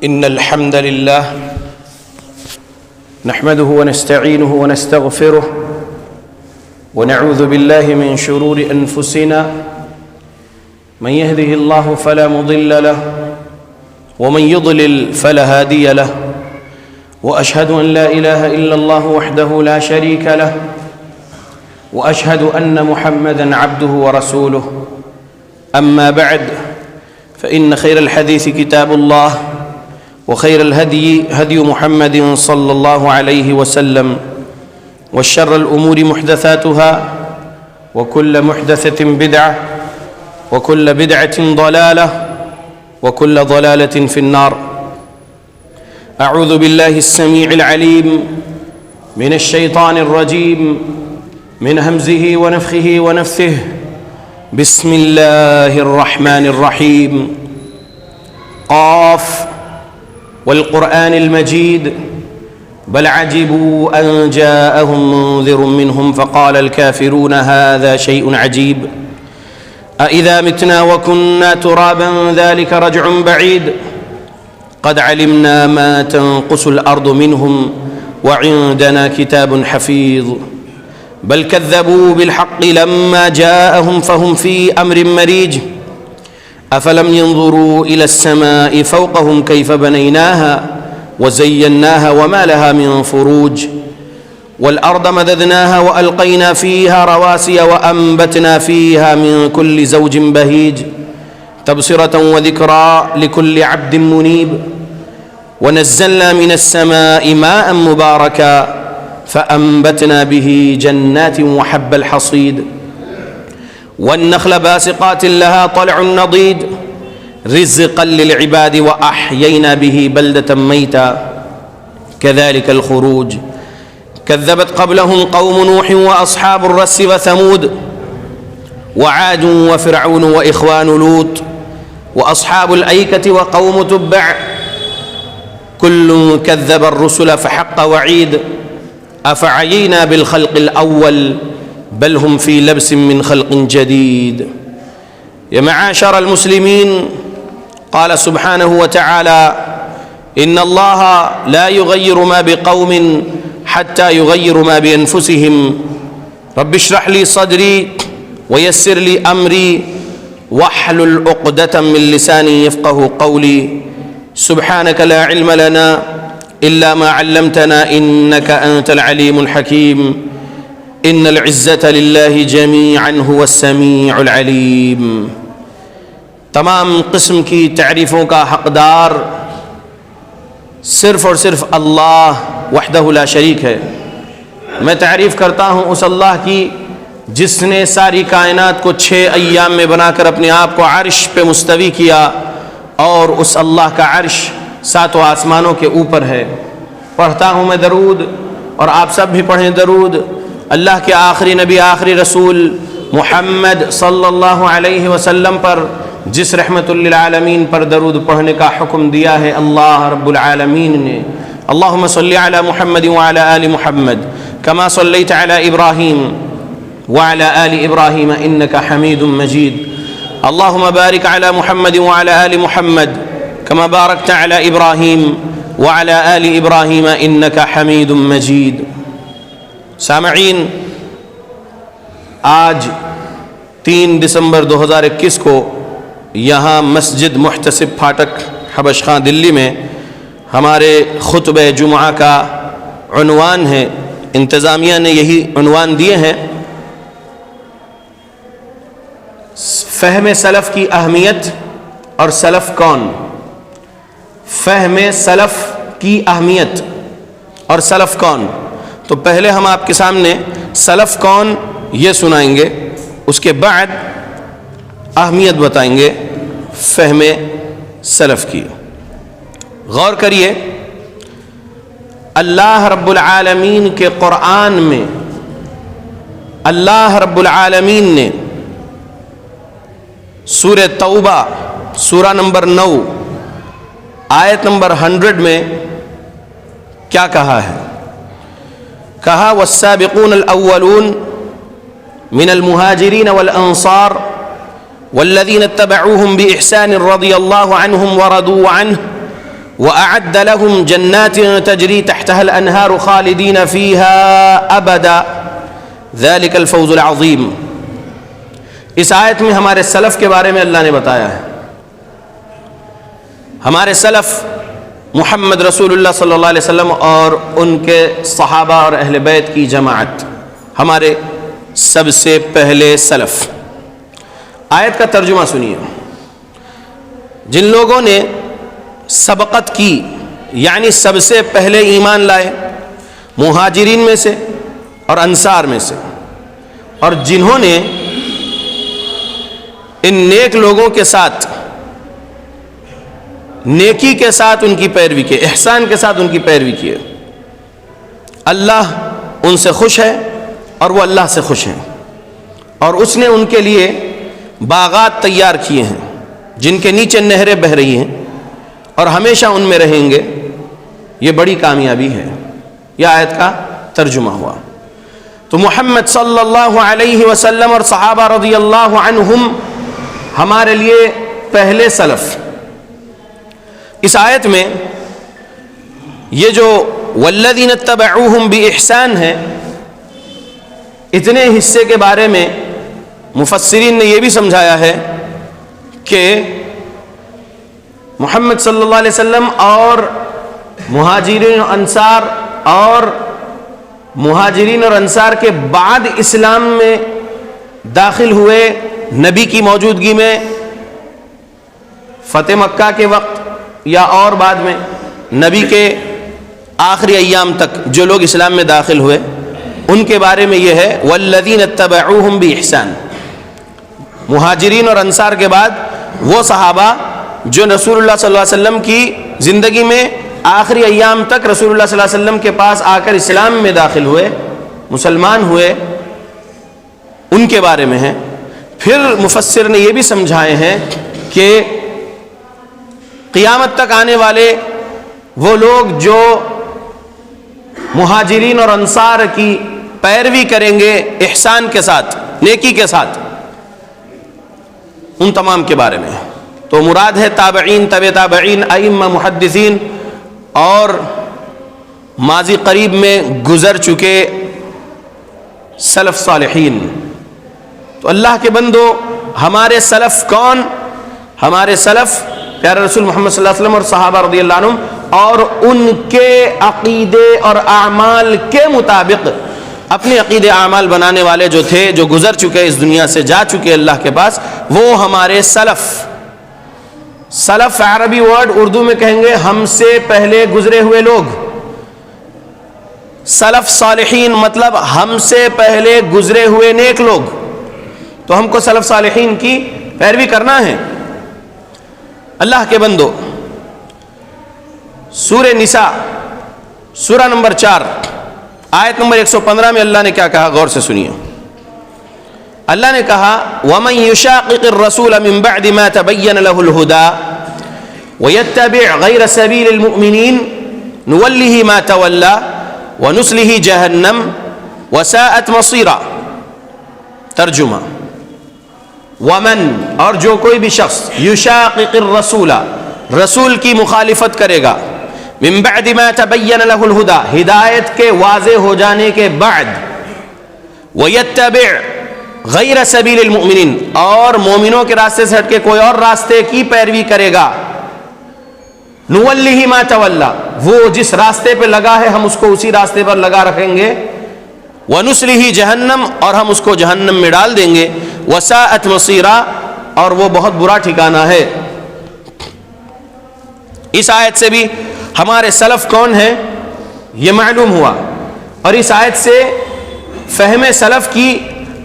إن الحمد لله نحمده ونستعينه ونستغفره ونعوذ بالله من شرور أنفسنا من يهده الله فلا مضل له ومن يضلل فلا هادي له وأشهد أن لا إله إلا الله وحده لا شريك له وأشهد أن محمدًا عبده ورسوله أما بعد فإن خير الحديث كتاب الله وخير الهدي هدي محمد صلى الله عليه وسلم وشر الأمور محدثاتها وكل محدثة بدعة وكل بدعة ضلالة وكل ضلالة في النار. أعوذ بالله السميع العليم من الشيطان الرجيم من همزه ونفخه ونفثه. بسم الله الرحمن الرحيم. قاف والقرآن المجيد بل عجبوا أن جاءهم منذر منهم فقال الكافرون هذا شيء عجيب أإذا متنا وكنا ترابا ذلك رجع بعيد قد علمنا ما تنقص الأرض منهم وعندنا كتاب حفيظ بل كذبوا بالحق لما جاءهم فهم في أمر مريج أفلم ينظروا إلى السماء فوقهم كيف بنيناها وزيناها وما لها من فروج والأرض مددناها وألقينا فيها رواسي وأنبتنا فيها من كل زوج بهيج تبصرة وذكرى لكل عبد منيب ونزلنا من السماء ماء مباركا فأنبتنا به جنات وحب الحصيد والنخل باسقات لها طلع نضيد رزقا للعباد وأحيينا به بلدة ميتا كذلك الخروج كذبت قبلهم قوم نوح وأصحاب الرس وثمود وعاد وفرعون وإخوان لوط وأصحاب الأيكة وقوم تبع كل كذب الرسل فحق وعيد أفعينا بالخلق الأول بل هم في لبس من خلق جديد. يا معاشر المسلمين، قال سبحانه وتعالى إن الله لا يغير ما بقوم حتى يغيروا ما بأنفسهم رب اشرح لي صدري ويسر لي أمري واحلل عقدة من لساني يفقه قولي سبحانك لا علم لنا إلا ما علمتنا إنك أنت العليم الحكيم إن العزة لله جميعا هو السميع العليم. تمام قسم کی تعریفوں کا حقدار صرف اور صرف اللہ وحدہ لا شریک ہے. میں تعریف کرتا ہوں اس اللہ کی جس نے ساری کائنات کو 6 ایام میں بنا کر اپنے آپ کو عرش پہ مستوی کیا اور اس اللہ کا عرش 7 آسمانوں کے اوپر ہے. پڑھتا ہوں میں درود اور آپ سب بھی پڑھیں درود اللہ کے آخری نبی آخری رسول محمد صلی اللہ علیہ وسلم پر جس رحمت للعالمین پر درود پڑھنے کا حکم دیا ہے اللہ رب العالمین نے. اللہم صلی علی محمد وعلی آل محمد کما صلیت علی ابراہیم وعلی آل ابراہیم انک حمید مجید. اللہم بارک علی محمد وعلی آل محمد کما بارکت علی ابراہیم وعلی آل ابراہیم انک حمید مجید. سامعین، آج 3 دسمبر 2021 کو یہاں مسجد محتسب پھاٹک حبش خان دلی میں ہمارے خطبہ جمعہ کا عنوان ہے، انتظامیہ نے یہی عنوان دیے ہیں، فہم سلف کی اہمیت اور سلف کون. فہم سلف کی اہمیت اور سلف کون. تو پہلے ہم آپ کے سامنے سلف کون یہ سنائیں گے، اس کے بعد اہمیت بتائیں گے فہم سلف کی. غور کریے، اللہ رب العالمین کے قرآن میں اللہ رب العالمین نے سورہ توبہ سورہ نمبر 9 آیت نمبر 100 میں کیا کہا ہے؟ کہا والسابقون الاولون من المهاجرين والانصار والذين اتبعوهم بإحسان رضي الله عنهم ورضوا عنه وأعد لهم جنات تجري تحتها الأنهار خالدين فيها أبدا ذلك الفوز العظيم. اس آیت میں ہمارے سلف کے بارے میں اللہ نے بتایا ہے. ہمارے سلف محمد رسول اللہ صلی اللہ علیہ وسلم اور ان کے صحابہ اور اہل بیت کی جماعت ہمارے سب سے پہلے سلف. آیت کا ترجمہ سنیے. جن لوگوں نے سبقت کی یعنی سب سے پہلے ایمان لائے مہاجرین میں سے اور انصار میں سے، اور جنہوں نے ان نیک لوگوں کے ساتھ نیکی کے ساتھ ان کی پیروی کی، احسان کے ساتھ ان کی پیروی کی، اللہ ان سے خوش ہے اور وہ اللہ سے خوش ہیں، اور اس نے ان کے لیے باغات تیار کیے ہیں جن کے نیچے نہریں بہہ رہی ہیں اور ہمیشہ ان میں رہیں گے. یہ بڑی کامیابی ہے. یہ آیت کا ترجمہ ہوا. تو محمد صلی اللہ علیہ وسلم اور صحابہ رضی اللہ عنہم ہمارے لیے پہلے سلف. اس آیت میں یہ جو والذین اتبعوہم بإحسان ہے، اتنے حصے کے بارے میں مفسرین نے یہ بھی سمجھایا ہے کہ محمد صلی اللہ علیہ وسلم اور مہاجرین اور انصار کے بعد اسلام میں داخل ہوئے، نبی کی موجودگی میں فتح مکہ کے وقت یا اور بعد میں نبی کے آخری ایام تک جو لوگ اسلام میں داخل ہوئے، ان کے بارے میں یہ ہے والذین اتبعوہم بإحسان. مہاجرین اور انصار کے بعد وہ صحابہ جو رسول اللہ صلی اللہ علیہ وسلم کی زندگی میں آخری ایام تک رسول اللہ صلی اللہ علیہ وسلم کے پاس آ کر اسلام میں داخل ہوئے، مسلمان ہوئے، ان کے بارے میں ہے. پھر مفسر نے یہ بھی سمجھائے ہیں کہ قیامت تک آنے والے وہ لوگ جو مہاجرین اور انصار کی پیروی کریں گے احسان کے ساتھ، نیکی کے ساتھ، ان تمام کے بارے میں. تو مراد ہے تابعین، تبع تابعین، ائمہ، محدثین اور ماضی قریب میں گزر چکے سلف صالحین. تو اللہ کے بندو، ہمارے سلف کون؟ ہمارے سلف پیارے رسول محمد صلی اللہ علیہ وسلم اور صحابہ رضی اللہ عنہم اور ان کے عقیدے اور اعمال کے مطابق اپنے عقیدے اعمال بنانے والے جو تھے، جو گزر چکے، اس دنیا سے جا چکے اللہ کے پاس، وہ ہمارے سلف. سلف عربی ورڈ اردو میں کہیں گے ہم سے پہلے گزرے ہوئے لوگ. سلف صالحین مطلب ہم سے پہلے گزرے ہوئے نیک لوگ. تو ہم کو سلف صالحین کی پیروی کرنا ہے. اللہ کے بندو، سورہ نساء سورہ نمبر 4 آیت نمبر 115 میں اللہ نے کیا کہا، غور سے سنیے. اللہ نے کہا وَمَن يُشَاقِقِ الرَّسُولَ مِن بَعْدِ مَا تَبَيَّنَ لَهُ الْهُدَى وَيَتَّبِعْ غَيْرَ سَبِيلِ الْمُؤْمِنِينَ نُوَلِّهِ مَا تَوَلَّى وَنُصْلِهِ جَهَنَّمَ وَسَاءَتْ مَصِيرًا. ترجمہ: ومن، اور جو کوئی بھی شخص یشاقق الرسول، رسول کی مخالفت کرے گا، من بعد ما تبین له الہدی، ہدایت کے واضح ہو جانے کے بعد، ویتبع غیر سبیل المؤمنین، اور مومنوں کے راستے سے ہٹ کے کوئی اور راستے کی پیروی کرے گا، نولیہ ما تولی، وہ جس راستے پہ لگا ہے ہم اس کو اسی راستے پر لگا رکھیں گے، وَنُسْلِهِ جَهَنَّمْ، اور ہم اس کو جہنم میں ڈال دیں گے، وَسَاءَتْ مَصِيرًا، اور وہ بہت برا ٹھکانہ ہے. اس آیت سے بھی ہمارے سلف کون ہیں یہ معلوم ہوا، اور اس آیت سے فہم سلف کی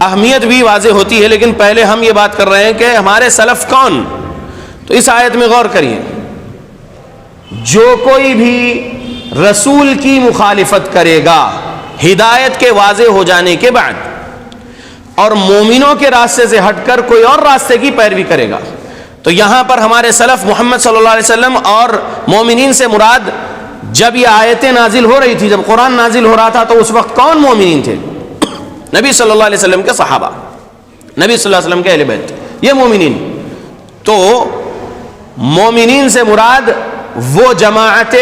اہمیت بھی واضح ہوتی ہے. لیکن پہلے ہم یہ بات کر رہے ہیں کہ ہمارے سلف کون. تو اس آیت میں غور کریے، جو کوئی بھی رسول کی مخالفت کرے گا ہدایت کے واضح ہو جانے کے بعد، اور مومنوں کے راستے سے ہٹ کر کوئی اور راستے کی پیروی کرے گا، تو یہاں پر ہمارے سلف محمد صلی اللہ علیہ وسلم اور مومنین سے مراد، جب یہ آیتیں نازل ہو رہی تھی، جب قرآن نازل ہو رہا تھا، تو اس وقت کون مومنین تھے؟ نبی صلی اللہ علیہ وسلم کے صحابہ، نبی صلی اللہ علیہ وسلم کے اہل بیت، یہ مومنین. تو مومنین سے مراد وہ جماعت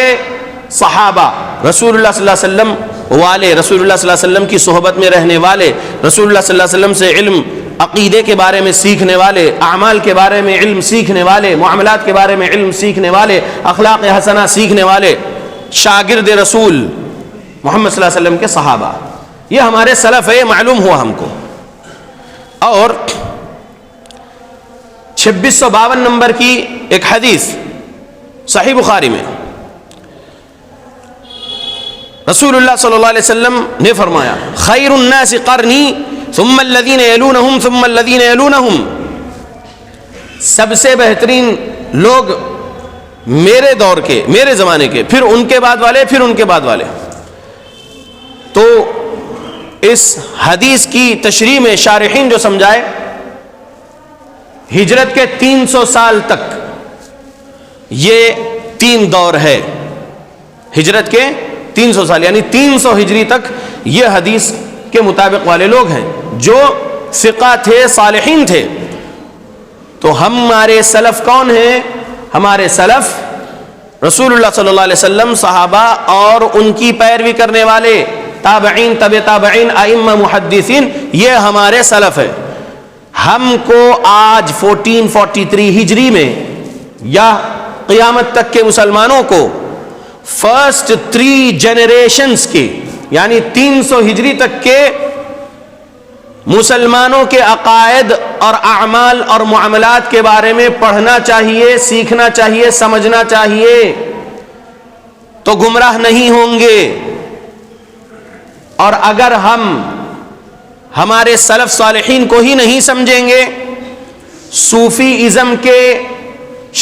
صحابہ، رسول اللہ صلی اللہ علیہ وسلم والے، رسول اللہ صلی اللہ علیہ وسلم کی صحبت میں رہنے والے، رسول اللہ صلی اللہ علیہ وسلم سے علم عقیدے کے بارے میں سیکھنے والے، اعمال کے بارے میں علم سیکھنے والے، معاملات کے بارے میں علم سیکھنے والے، اخلاق حسنہ سیکھنے والے، شاگرد رسول محمد صلی اللہ علیہ وسلم کے صحابہ، یہ ہمارے سلف ہے، معلوم ہوا ہم کو۔ اور 2652 نمبر کی ایک حدیث صحیح بخاری میں رسول اللہ صلی اللہ علیہ وسلم نے فرمایا خیر الناس قرنی ثم الذین یلونہم ثم الذین یلونہم، سب سے بہترین لوگ میرے دور کے، میرے زمانے کے، پھر ان کے بعد والے، پھر ان کے بعد والے۔ تو اس حدیث کی تشریح میں شارحین جو سمجھائے، ہجرت کے 300 سال تک یہ 3 دور ہے، ہجرت کے 300 سال یعنی 300 ہجری تک یہ حدیث کے مطابق والے لوگ ہیں جو ثقہ تھے، صالحین تھے۔ تو ہمارے سلف کون ہیں؟ ہمارے سلف رسول اللہ صلی اللہ علیہ وسلم، صحابہ اور ان کی پیروی کرنے والے، تابعین، تبع تابعین، ائمہ، محدثین، یہ ہمارے سلف ہے۔ ہم کو آج 1443 ہجری میں یا قیامت تک کے مسلمانوں کو فرسٹ 3 جنریشنز کے یعنی 300 ہجری تک کے مسلمانوں کے عقائد اور اعمال اور معاملات کے بارے میں پڑھنا چاہیے، سیکھنا چاہیے، سمجھنا چاہیے، تو گمراہ نہیں ہوں گے۔ اور اگر ہم ہمارے سلف صالحین کو ہی نہیں سمجھیں گے، صوفی ازم کے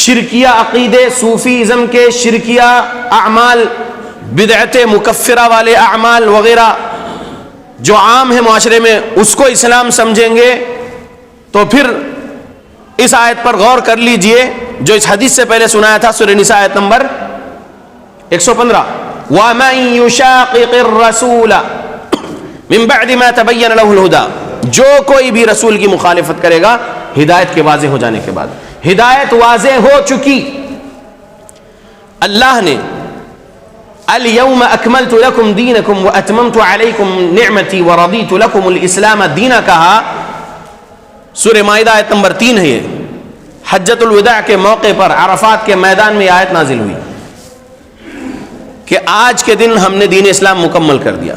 شرکیہ عقیدے، صوفی ازم کے شرکیہ اعمال، بدعت مکفرہ والے اعمال وغیرہ جو عام ہے معاشرے میں، اس کو اسلام سمجھیں گے، تو پھر اس آیت پر غور کر لیجئے جو اس حدیث سے پہلے سنایا تھا، سورہ نساء آیت نمبر 115، وَمَن يُشَاقِقِ الرَّسُولَ من بعد ما تبین له الهدى، جو کوئی بھی رسول کی مخالفت کرے گا ہدایت کے واضح ہو جانے کے بعد، ہدایت واضح ہو چکی، اللہ نے اليوم اکملت لکم دینکم واتممت علیکم نعمتی ورضیت لکم الاسلام دینا کہا، سورہ مائدہ آیت نمبر 3 ہے۔ یہ حجۃ الوداع کے موقع پر عرفات کے میدان میں آیت نازل ہوئی کہ آج کے دن ہم نے دین اسلام مکمل کر دیا،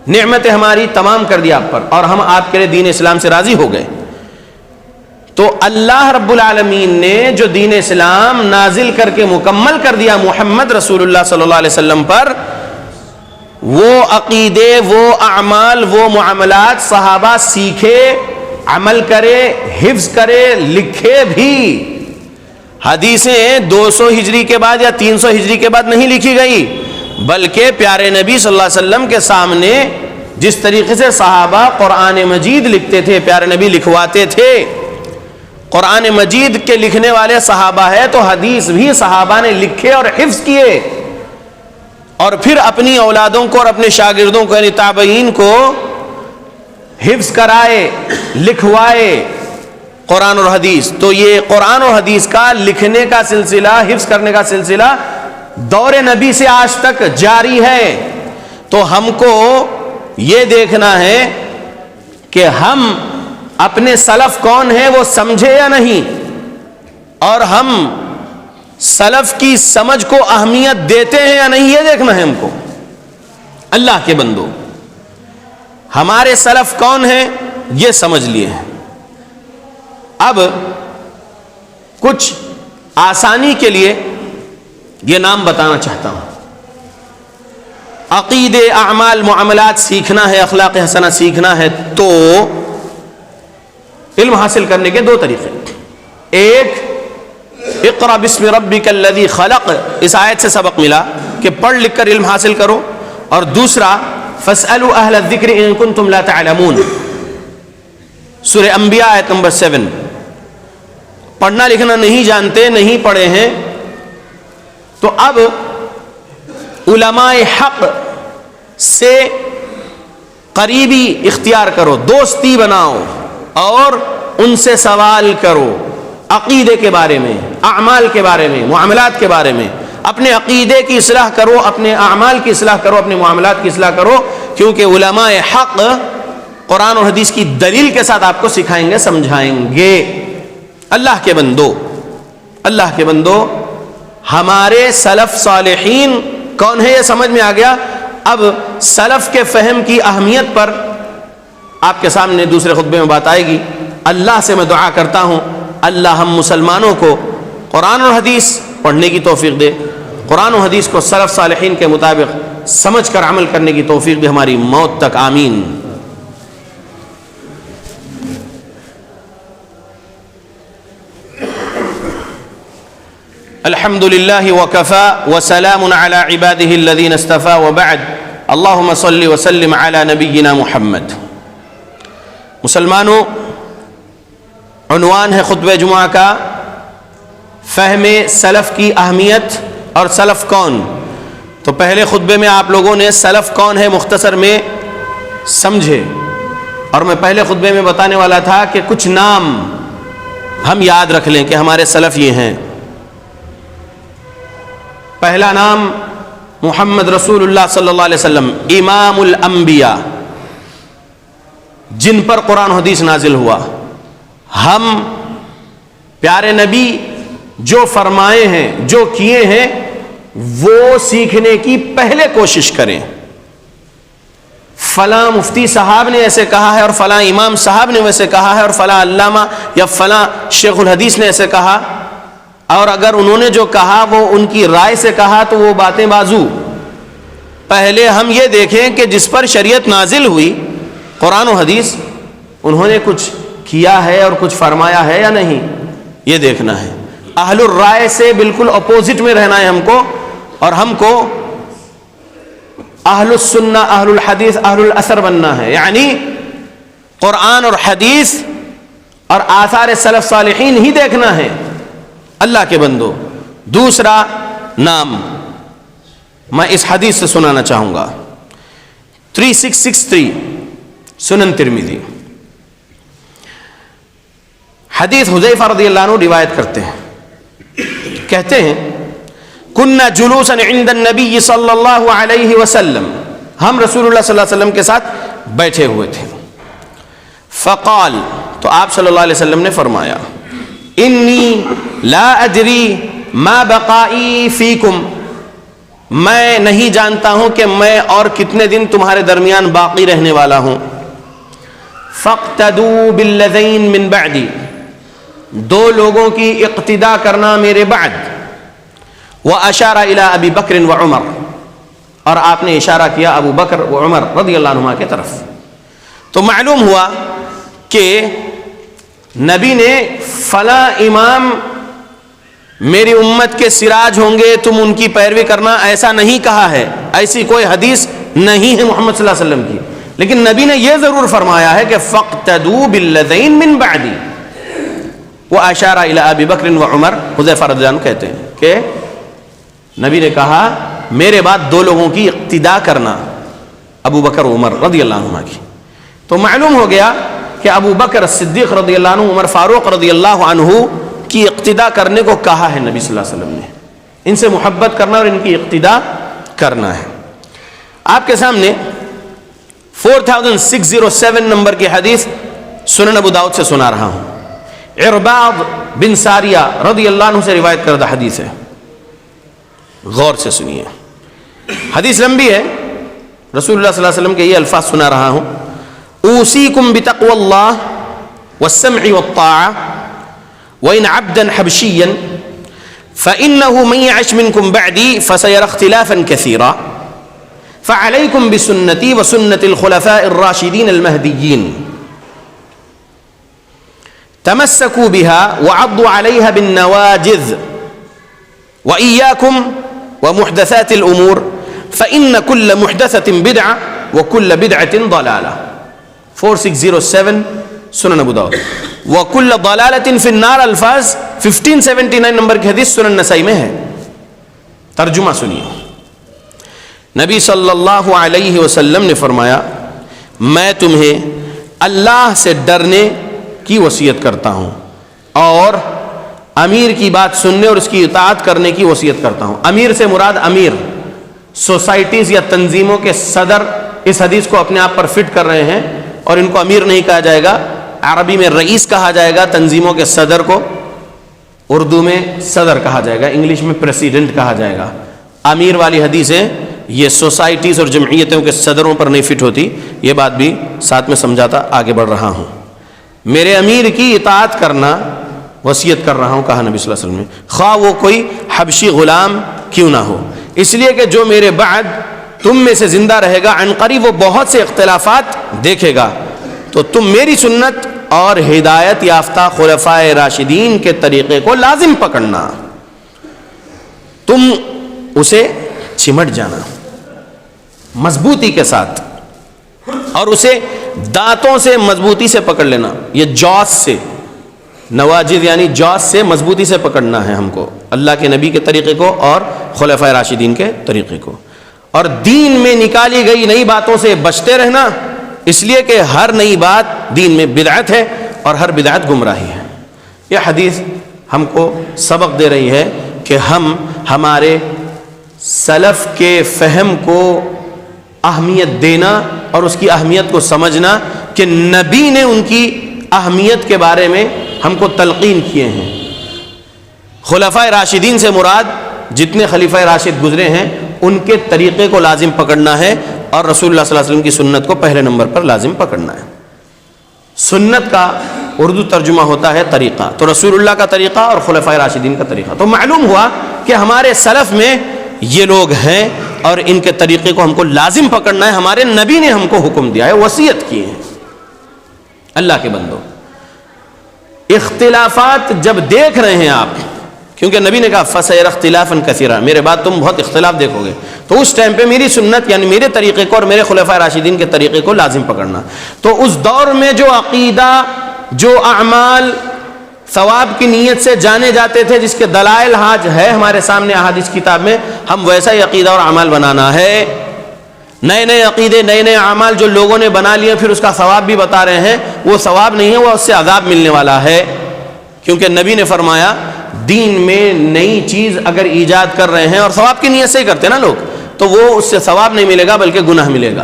نعمت ہماری تمام کر دی آپ پر، اور ہم آپ کے لیے دین اسلام سے راضی ہو گئے۔ تو اللہ رب العالمین نے جو دین اسلام نازل کر کے مکمل کر دیا محمد رسول اللہ صلی اللہ علیہ وسلم پر، وہ عقیدے، وہ اعمال، وہ معاملات صحابہ سیکھے، عمل کرے، حفظ کرے، لکھے بھی۔ حدیثیں 200 ہجری کے بعد یا 300 ہجری کے بعد نہیں لکھی گئی، بلکہ پیارے نبی صلی اللہ علیہ وسلم کے سامنے جس طریقے سے صحابہ قرآن مجید لکھتے تھے، پیارے نبی لکھواتے تھے۔ قرآن مجید کے لکھنے والے صحابہ ہے تو حدیث بھی صحابہ نے لکھے اور حفظ کیے، اور پھر اپنی اولادوں کو اور اپنے شاگردوں کو یعنی تابعین کو حفظ کرائے، لکھوائے قرآن اور حدیث۔ تو یہ قرآن اور حدیث کا لکھنے کا سلسلہ، حفظ کرنے کا سلسلہ دور نبی سے آج تک جاری ہے۔ تو ہم کو یہ دیکھنا ہے کہ ہم اپنے سلف کون ہیں وہ سمجھے یا نہیں، اور ہم سلف کی سمجھ کو اہمیت دیتے ہیں یا نہیں، یہ دیکھنا ہے ہم کو۔ اللہ کے بندو، ہمارے سلف کون ہیں یہ سمجھ لیے ہیں۔ اب کچھ آسانی کے لیے یہ نام بتانا چاہتا ہوں۔ عقیدے، اعمال، معاملات سیکھنا ہے، اخلاق حسنہ سیکھنا ہے تو علم حاصل کرنے کے 2 طریقے، ایک اقرأ بسم ربک الذی خلق، اس آیت سے سبق ملا کہ پڑھ لکھ کر علم حاصل کرو، اور دوسرا فاسألوا اہل الذکر ان کنتم لا تعلمون، سورہ انبیاء آیت نمبر 7۔ پڑھنا لکھنا نہیں جانتے، نہیں پڑھے ہیں، تو اب علماء حق سے قریبی اختیار کرو، دوستی بناؤ اور ان سے سوال کرو، عقیدے کے بارے میں، اعمال کے بارے میں، معاملات کے بارے میں. اپنے عقیدے کی اصلاح کرو، اپنے اعمال کی اصلاح کرو، اپنے معاملات کی اصلاح کرو، کیونکہ علماء حق قرآن اور حدیث کی دلیل کے ساتھ آپ کو سکھائیں گے، سمجھائیں گے. اللہ کے بندو، ہمارے سلف صالحین کون ہے یہ سمجھ میں آ گیا. اب سلف کے فہم کی اہمیت پر آپ کے سامنے دوسرے خطبے میں بات آئے گی. اللہ سے میں دعا کرتا ہوں اللہ ہم مسلمانوں کو قرآن اور حدیث پڑھنے کی توفیق دے، قرآن و حدیث کو سلف صالحین کے مطابق سمجھ کر عمل کرنے کی توفیق دے ہماری موت تک. آمین. الحمد للہ وکفا وسلام علی عباده الذین اصطفى وبعد اللہم صل وسلم علی نبینا محمد. مسلمانوں، عنوان ہے خطبہ جمعہ کا فہم سلف کی اہمیت اور سلف کون. تو پہلے خطبے میں آپ لوگوں نے سلف کون ہے مختصر میں سمجھے، اور میں پہلے خطبے میں بتانے والا تھا کہ کچھ نام ہم یاد رکھ لیں کہ ہمارے سلف یہ ہیں. پہلا نام محمد رسول اللہ صلی اللہ علیہ وسلم، امام الانبیاء، جن پر قرآن و حدیث نازل ہوا. ہم پیارے نبی جو فرمائے ہیں، جو کیے ہیں، وہ سیکھنے کی پہلے کوشش کریں. فلاں مفتی صاحب نے ایسے کہا ہے اور فلاں امام صاحب نے ویسے کہا ہے اور فلاں علامہ یا فلاں شیخ الحدیث نے ایسے کہا، اور اگر انہوں نے جو کہا وہ ان کی رائے سے کہا تو وہ باتیں بازو. پہلے ہم یہ دیکھیں کہ جس پر شریعت نازل ہوئی قرآن و حدیث، انہوں نے کچھ کیا ہے اور کچھ فرمایا ہے یا نہیں، یہ دیکھنا ہے. اہل الرائے سے بالکل اپوزٹ میں رہنا ہے ہم کو، اور ہم کو اہل السنہ، اہل الحدیث، اہل الاثر بننا ہے. یعنی قرآن اور حدیث اور آثار سلف صالحین ہی دیکھنا ہے. اللہ کے بندو، دوسرا نام میں اس حدیث سے سنانا چاہوں گا. 3663 سنن ترمذی، حدیث حذیفہ رضی اللہ عنہ روایت کرتے ہیں، کہتے ہیں کننا جلوسا عند النبی صلی اللہ علیہ وسلم، ہم رسول اللہ صلی اللہ علیہ وسلم کے ساتھ بیٹھے ہوئے تھے. فقال، تو آپ صلی اللہ علیہ وسلم نے فرمایا، انی لا ادری ما بقائی فیکم، میں نہیں جانتا ہوں کہ میں اور کتنے دن تمہارے درمیان باقی رہنے والا ہوں. فاقتدوا بالذین من بعدی، دو لوگوں کی اقتداء کرنا میرے بعد. واشار الی ابی بکر و عمر، اور آپ نے اشارہ کیا ابو بکر و عمر رضی اللہ عنہما کی طرف. تو معلوم ہوا کہ نبی نے فلاں امام میری امت کے سراج ہوں گے، تم ان کی پیروی کرنا، ایسا نہیں کہا ہے. ایسی کوئی حدیث نہیں ہے محمد صلی اللہ علیہ وسلم کی. لیکن نبی نے یہ ضرور فرمایا ہے کہ فاقتدوا بالذین من بعدی. واشار الی ابی بکر و عمر، حذیفہ رضی اللہ عنہ کہتے ہیں کہ نبی نے کہا میرے بعد دو لوگوں کی اقتداء کرنا، ابو بکر و عمر رضی اللہ عنہما کی. تو معلوم ہو گیا کہ ابو بکر صدیق رضی اللہ عنہ، عمر فاروق رضی اللہ عنہ کی اقتداء کرنے کو کہا ہے نبی صلی اللہ علیہ وسلم نے. ان سے محبت کرنا اور ان کی اقتداء کرنا ہے. آپ کے سامنے 4607 نمبر کی حدیث سنن ابو داؤد سے سنا رہا ہوں. عرباض بن ساریہ رضی اللہ عنہ سے روایت کردہ حدیث ہے، غور سے سنیے. حدیث لمبی ہے، رسول اللہ صلی اللہ علیہ وسلم کے یہ الفاظ سنا رہا ہوں. اوصیکم بتقوی اللہ والسمع والطاعہ وإن عبدا حبشيا فإنه من يعش منكم بعدي فسيرى اختلافا كثيرا فعليكم بسنتي وسنة الخلفاء الراشدين المهديين تمسكوا بها وعضوا عليها بالنواجذ وإياكم ومحدثات الأمور فإن كل محدثة بدعة وكل بدعة ضلالة. 4607 سنن ابو داؤد. وَكُلَّ ضَلَالَةٍ فِي النَّارِ، الفاظ 1579 نمبر کی حدیث سنن نسائی میں ہے. ترجمہ سنیے. نبی صلی اللہ علیہ وسلم نے فرمایا میں تمہیں اللہ سے ڈرنے کی وصیت کرتا ہوں اور امیر کی بات سننے اور اس کی اطاعت کرنے کی وصیت کرتا ہوں۔ امیر سے مراد امیر سوسائٹیز یا تنظیموں کے صدر اس حدیث کو اپنے آپ پر فٹ کر رہے ہیں، اور ان کو امیر نہیں کہا جائے گا، عربی میں رئیس کہا جائے گا، تنظیموں کے صدر کو اردو میں صدر کہا جائے گا، انگلش میں پریسیڈنٹ کہا جائے گا۔ امیر والی حدیثیں یہ سوسائٹیز اور جمعیتوں کے صدروں پر نہیں فٹ ہوتی، یہ بات بھی ساتھ میں سمجھاتا آگے بڑھ رہا ہوں۔ میرے امیر کی اطاعت کرنا وصیت کر رہا ہوں، کہا نبی صلی اللہ علیہ وسلم نے، خواہ وہ کوئی حبشی غلام کیوں نہ ہو، اس لیے کہ جو میرے بعد تم میں سے زندہ رہے گا عنقریب وہ بہت سے اختلافات دیکھے گا، تو تم میری سنت اور ہدایت یافتہ خلفائے راشدین کے طریقے کو لازم پکڑنا، تم اسے چمٹ جانا مضبوطی کے ساتھ، اور اسے دانتوں سے مضبوطی سے پکڑ لینا، یہ جوس سے، نواجذ یعنی جوس سے مضبوطی سے پکڑنا ہے ہم کو، اللہ کے نبی کے طریقے کو اور خلفائے راشدین کے طریقے کو، اور دین میں نکالی گئی نئی باتوں سے بچتے رہنا، اس لیے کہ ہر نئی بات دین میں بدعت ہے اور ہر بدعت گمراہی ہے۔ یہ حدیث ہم کو سبق دے رہی ہے کہ ہم ہمارے سلف کے فہم کو اہمیت دینا اور اس کی اہمیت کو سمجھنا کہ نبی نے ان کی اہمیت کے بارے میں ہم کو تلقین کیے ہیں۔ خلفائے راشدین سے مراد جتنے خلیفہ راشد گزرے ہیں ان کے طریقے کو لازم پکڑنا ہے، اور رسول اللہ صلی اللہ علیہ وسلم کی سنت کو پہلے نمبر پر لازم پکڑنا ہے۔ سنت کا اردو ترجمہ ہوتا ہے طریقہ، تو رسول اللہ کا طریقہ اور خلفائے راشدین کا طریقہ، تو معلوم ہوا کہ ہمارے سلف میں یہ لوگ ہیں اور ان کے طریقے کو ہم کو لازم پکڑنا ہے، ہمارے نبی نے ہم کو حکم دیا ہے، وصیت کی ہے۔ اللہ کے بندو، اختلافات جب دیکھ رہے ہیں آپ، کیونکہ نبی نے کہا فَسَيَرَ اخْتِلَافًا كَثِيرًا، میرے بعد تم بہت اختلاف دیکھو گے، تو اس ٹائم پہ میری سنت یعنی میرے طریقے کو اور میرے خلفائے راشدین کے طریقے کو لازم پکڑنا۔ تو اس دور میں جو عقیدہ، جو اعمال ثواب کی نیت سے جانے جاتے تھے، جس کے دلائل آج ہے ہمارے سامنے احادیث کتاب میں، ہم ویسا ہی عقیدہ اور اعمال بنانا ہے۔ نئے نئے عقیدے، نئے نئے اعمال جو لوگوں نے بنا لیے پھر اس کا ثواب بھی بتا رہے ہیں، وہ ثواب نہیں ہے، وہ اس سے عذاب ملنے والا ہے، کیونکہ نبی نے فرمایا دین میں نئی چیز اگر ایجاد کر رہے ہیں اور ثواب کی نیت سے ہی کرتے ہیں نا لوگ، تو وہ اس سے ثواب نہیں ملے گا بلکہ گناہ ملے گا۔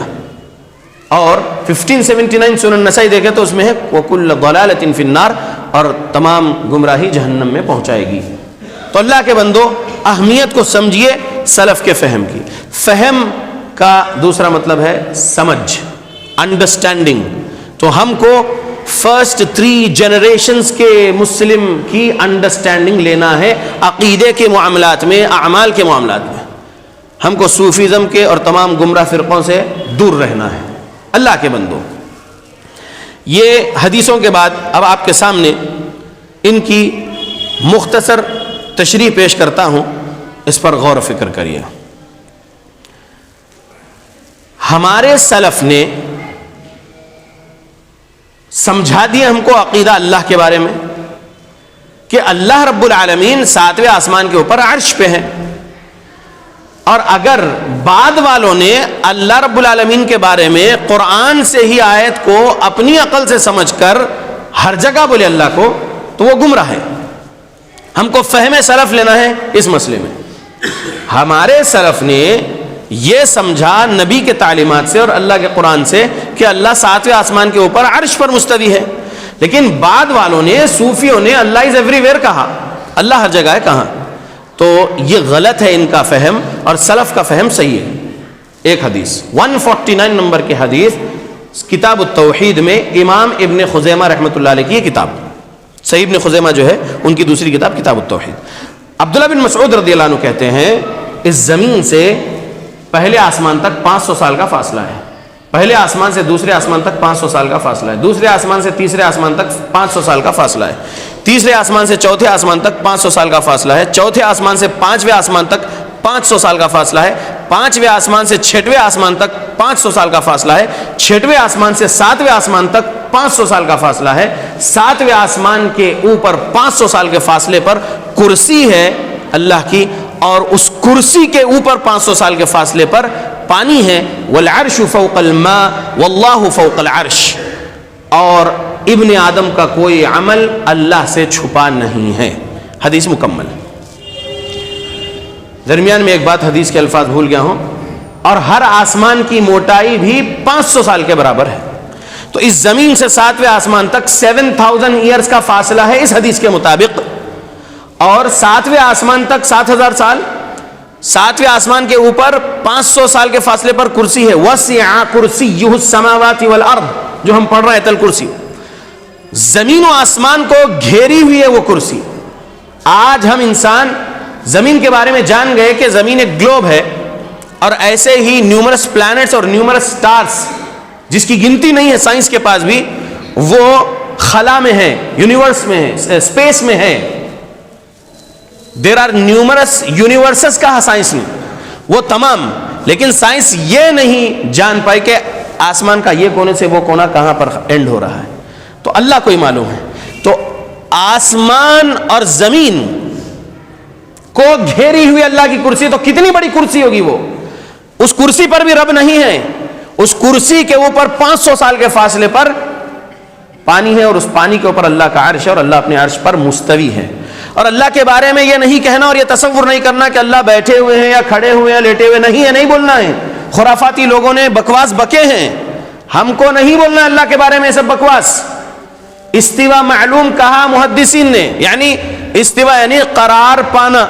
اور 1579 سنن نسائی دیکھیں تو اس میں ہے وَكُلَّ ضَلَالَةٍ فِي النَّارِ، اور تمام گمراہی جہنم میں پہنچائے گی۔ تو اللہ کے بندو، اہمیت کو سمجھیے سلف کے فہم کی۔ فہم کا دوسرا مطلب ہے سمجھ، انڈرسٹینڈنگ۔ تو ہم کو فرسٹ 3 جنریشنز کے مسلم کی انڈرسٹینڈنگ لینا ہے عقیدے کے معاملات میں، اعمال کے معاملات میں۔ ہم کو صوفیزم کے اور تمام گمراہ فرقوں سے دور رہنا ہے۔ اللہ کے بندو، یہ حدیثوں کے بعد اب آپ کے سامنے ان کی مختصر تشریح پیش کرتا ہوں، اس پر غور و فکر کریے۔ ہمارے سلف نے سمجھا دیا ہم کو عقیدہ اللہ کے بارے میں کہ اللہ رب العالمین 7ویں آسمان کے اوپر عرش پہ ہے، اور اگر بعد والوں نے اللہ رب العالمین کے بارے میں قرآن سے ہی آیت کو اپنی عقل سے سمجھ کر ہر جگہ بولے اللہ کو، تو وہ گمراہ ہے۔ ہم کو فہم سلف لینا ہے اس مسئلے میں۔ ہمارے سلف نے یہ سمجھا نبی کے تعلیمات سے اور اللہ کے قرآن سے کہ اللہ 7ویں آسمان کے اوپر عرش پر مستوی ہے، لیکن بعد والوں نے، صوفیوں نے اللہ از ایوری ویئر کہا، اللہ ہر جگہ ہے، کہاں؟ تو یہ غلط ہے ان کا فہم، اور سلف کا فہم صحیح ہے۔ ایک حدیث 149 نمبر کی حدیث کتاب التوحید میں امام ابن خزیمہ رحمۃ اللہ علیہ کی یہ کتاب، صحیح ابن خزیمہ جو ہے ان کی دوسری کتاب کتاب التوحید۔ عبداللہ بن مسعود رضی اللہ عنہ کہتے ہیں اس زمین سے پہلے آسمان تک 500 سال کا فاصلہ ہے، پہلے آسمان سے دوسرے آسمان تک 500 سال کا فاصلہ ہے، دوسرے آسمان سے تیسرے آسمان تک 500 سال کا فاصلہ ہے، تیسرے آسمان سے چوتھے آسمان تک 500 سال کا فاصلہ ہے، چوتھے آسمان سے 5ویں آسمان تک 500 سال کا فاصلہ ہے، 5ویں آسمان سے 6ویں آسمان تک 500 سال کا فاصلہ ہے، 6ویں آسمان سے 7ویں آسمان تک 500 سال کا فاصلہ ہے، 7ویں آسمان کے اوپر 500 سال کے فاصلے پر کرسی ہے اللہ کی، اور اس کرسی کے اوپر 500 سال کے فاصلے پر پانی ہے، والعرش فوق الماء واللہ فوق العرش، اور ابن آدم کا کوئی عمل اللہ سے چھپا نہیں ہے۔ حدیث مکمل. درمیان میں ایک بات حدیث کے الفاظ بھول گیا ہوں. اور ہر آسمان کی موٹائی بھی 500 سال کے برابر ہے. تو اس زمین سے 7ویں آسمان تک 7000 ایئرز کا فاصلہ ہے اس حدیث کے مطابق. اور 7ویں آسمان تک 7000 سال. 7ویں آسمان کے اوپر 500 سال کے فاصلے پر کرسی ہے. وسع کرسیہ السماوات والارض, جو ہم پڑھ رہے ہیں ایت الکرسی. زمین و آسمان کو گھیری ہوئی ہے وہ کرسی. آج ہم انسان زمین کے بارے میں جان گئے کہ زمین ایک گلوب ہے, اور ایسے ہی نیومرس پلانٹس اور نیومرس سٹارز جس کی گنتی نہیں ہے سائنس کے پاس بھی, وہ خلا میں ہیں, یونیورس میں ہیں, اسپیس میں ہیں. دیر آر نیومرس یونیورسز کا سائنس نے, وہ تمام. لیکن سائنس یہ نہیں جان پائی کہ آسمان کا یہ کونے سے وہ کونا کہاں پر اینڈ ہو رہا ہے. تو اللہ کو ہی معلوم ہے. تو آسمان اور زمین کو گھیری ہوئی اللہ کی کرسی, تو کتنی بڑی کرسی ہوگی وہ. اس کرسی پر بھی رب نہیں ہے. اس کرسی کے اوپر 500 سال کے فاصلے پر پانی ہے, اور اس پانی کے اوپر اللہ کا عرش ہے, اور اللہ اپنے عرش پر مستوی ہے. اور اللہ کے بارے میں یہ نہیں کہنا اور یہ تصور نہیں کرنا کہ اللہ بیٹھے ہوئے ہیں یا کھڑے ہوئے ہیں, لیٹے ہوئے نہیں ہے, نہیں بولنا ہے. خرافاتی لوگوں نے بکواس بکے ہیں, ہم کو نہیں بولنا اللہ کے بارے میں یہ سب بکواس. استوا معلوم کہا محدثین نے, یعنی استوا یعنی قرار پانا.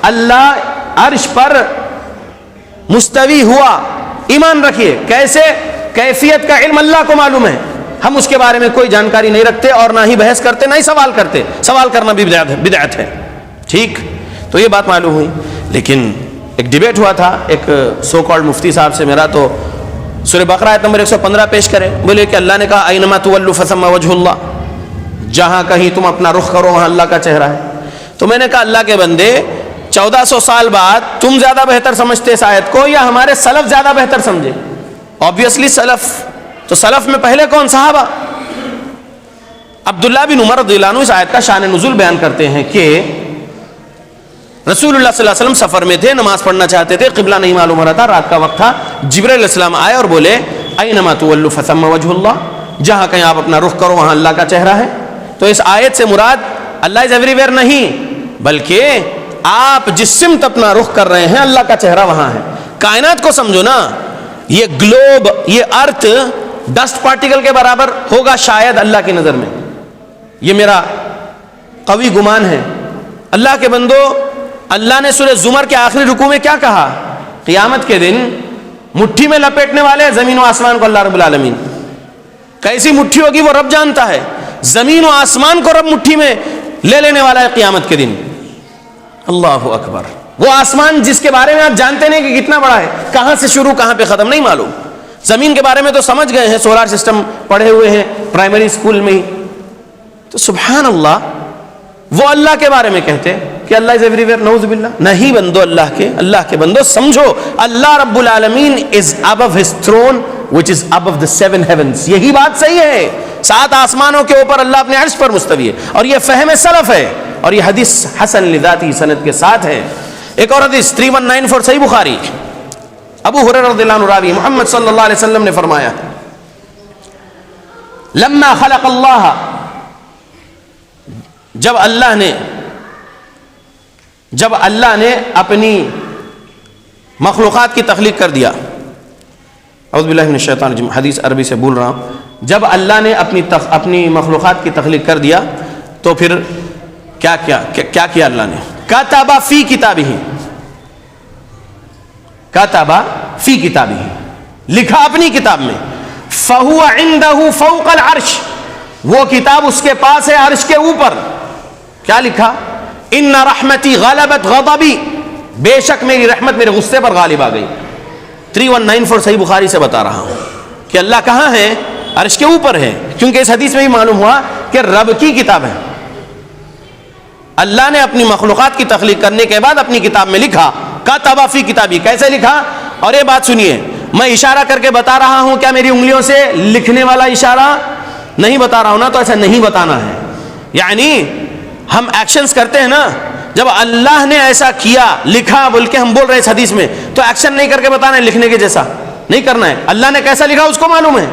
اللہ عرش پر مستوی ہوا, ایمان رکھیے. کیسے؟ کیفیت کا علم اللہ کو معلوم ہے, ہم اس کے بارے میں کوئی جانکاری نہیں رکھتے, اور نہ ہی بحث کرتے, نہ ہی سوال کرتے. سوال کرنا بھی بدعت ہے. ٹھیک, تو یہ بات معلوم ہوئی. لیکن ایک ڈیبیٹ ہوا تھا ایک سو کالڈ مفتی صاحب سے میرا, تو سورہ بقرہ آیت نمبر 115 پیش کرے. بولے کہ اللہ نے کہا اینما تولوا فثم وجہ اللہ, جہاں کہیں تم اپنا رخ کرو وہاں اللہ کا چہرہ ہے. تو میں نے کہا اللہ کے بندے 1400 سال بعد تم زیادہ بہتر سمجھتے اس آیت کو یا ہمارے سلف زیادہ بہتر سمجھے؟ obviously سلف. تو سلف میں پہلے کون؟ صحابہ. عبداللہ بن عمر رضی اللہ عنہ اس آیت کا شان نزول بیان کرتے ہیں کہ رسول اللہ صلی اللہ علیہ وسلم سفر میں تھے, نماز پڑھنا چاہتے تھے, قبلہ نہیں معلوم ہو رہا تھا, رات کا وقت تھا. جبرائیل علیہ السلام آئے اور بولے اینما تولوا فثم وجہ اللہ, جہاں کہیں آپ اپنا رخ کرو وہاں اللہ کا چہرہ ہے. تو اس آیت سے مراد اللہ از ایوری ویئر نہیں, بلکہ آپ جس سمت اپنا رخ کر رہے ہیں اللہ کا چہرہ وہاں ہے. کائنات کو سمجھو نا, یہ گلوب, یہ ارتھ ڈسٹ پارٹیکل کے برابر ہوگا شاید اللہ کی نظر میں. یہ میرا قوی گمان ہے. اللہ کے بندو, اللہ نے سورہ زمر کے آخری رکوع میں کیا کہا؟ قیامت کے دن مٹھی میں لپیٹنے والے زمین و آسمان کو اللہ رب العالمین. کیسی مٹھی ہوگی وہ رب جانتا ہے. زمین و آسمان کو رب مٹھی میں لے لینے والا ہے قیامت کے دن. اللہ اکبر. وہ آسمان جس کے بارے میں آپ جانتے نہیں کہ کتنا بڑا ہے, کہاں سے شروع کہاں پہ ختم نہیں معلوم. زمین کے بارے میں تو سمجھ گئے ہیں, سولار سسٹم پڑھے ہوئے ہیں پرائمری اسکول میں ہی. تو سبحان اللہ, وہ اللہ کے بارے میں کہتے کہ اللہ از ایوری ویئر. نعوذ باللہ. نہیں بندو, اللہ کے بندو سمجھو, اللہ رب العالمین is above his throne which is above the 7 heavens. یہی بات صحیح ہے, 7 آسمانوں کے اوپر اللہ اپنے عرش پر مستوی ہے, اور یہ فہم سلف ہے, اور یہ حدیث حسن لذاتی سند کے ساتھ ہے. ایک اور حدیث 3194 صحیح بخاری, ابو ہریرہ رضی اللہ عنہ راوی, محمد صلی اللہ علیہ وسلم نے فرمایا لما خلق اللہ, جب اللہ نے اپنی مخلوقات کی تخلیق کر دیا. اعوذ باللہ من الشیطان الرجیم, حدیث عربی سے بول رہا ہوں. جب اللہ نے اپنی مخلوقات کی تخلیق کر دیا تو پھر کیا کیا اللہ نے؟ کتب فی کتابہ, کتب فی کتابہ, لکھا اپنی کتاب میں. فہو عندہ فوق العرش, وہ کتاب اس کے پاس ہے عرش کے اوپر. کیا لکھا؟ ان رحمتی غلبت غضبی, بے شک میری رحمت میرے غصے پر غالب آ گئی. 3194 صحیح بخاری سے بتا رہا ہوں کہ اللہ کہاں ہے؟ عرش کے اوپر ہے, کیونکہ اس حدیث میں بھی معلوم ہوا کہ رب کی کتاب ہے. اللہ نے اپنی مخلوقات کی تخلیق کرنے کے بعد اپنی کتاب میں لکھا کتب فی کتابی. کیسے لکھا؟ اور یہ بات سنیے, میں اشارہ کر کے بتا رہا ہوں, کیا میری انگلیوں سے لکھنے والا اشارہ نہیں بتا رہا ہوں نا, تو ایسا نہیں بتانا ہے. یعنی ہم ایکشنز کرتے ہیں نا, جب اللہ نے ایسا کیا لکھا بول کے ہم بول رہے ہیں اس حدیث میں, تو ایکشن نہیں کر کے بتانا ہے, لکھنے کے جیسا نہیں کرنا ہے. اللہ نے کیسا لکھا اس کو معلوم ہے,